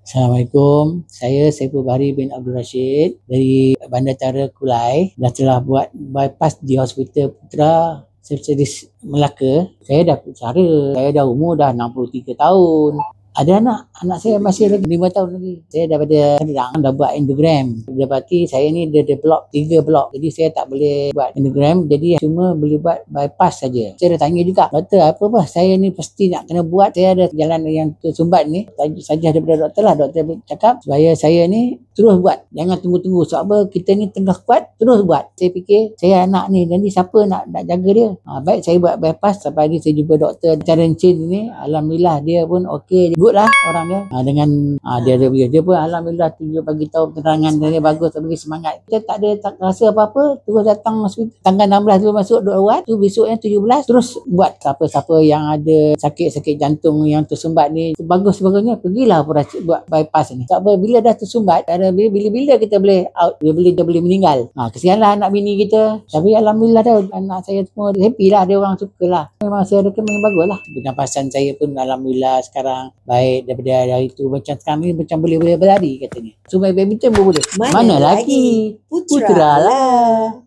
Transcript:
Assalamualaikum. Saya Saiful Bahri bin Abdul Rashid dari Bandartara Kulai. Dah telah buat bypass di Hospital Putra Spesialis Melaka. Saya dah bicara. Saya dah umur dah 63 tahun. Ada anak saya masih lagi 5 tahun lagi. Saya daripada Kedah dah buat angiogram. Dapati saya ni dia blok 3 blok. Jadi saya tak boleh buat angiogram. Jadi cuma boleh buat bypass saja. Saya dah tanya juga, doktor apa saya ni pasti nak kena buat. Saya ada jalan yang tersumbat ni. Saja daripada doktor lah. Doktor cakap supaya saya ni terus buat. Jangan tunggu-tunggu. Sebab apa kita ni tengah kuat, terus buat. Saya fikir saya anak ni, jadi siapa nak jaga dia? Baik saya buat bypass. Sampai ni saya jumpa doktor Carencin ni. Alhamdulillah dia pun okey. Good lah orang dia. Dengan dia pun alhamdulillah dia bagi tahu penerangan dia bagus, bagi semangat. Kita tak rasa apa-apa, terus datang hospital tanggal 16 tu masuk duk rawat, tu besoknya 17 terus buat. Siapa-siapa yang ada sakit jantung yang tersumbat ni, bagus-bagusnya pergilah buat bypass ni. Sebab bila dah tersumbat, bila kita boleh out, dia boleh meninggal. Kesianlah anak bini kita. Tapi alhamdulillah dah anak saya semua happy lah, dia orang suka lah. Memang saya recommend bagus lah. Pernafasan saya pun alhamdulillah sekarang baik. Daripada hari tu macam sekarang ni macam boleh berlari katanya. So main badminton pun boleh. Mana lagi? Putra lah.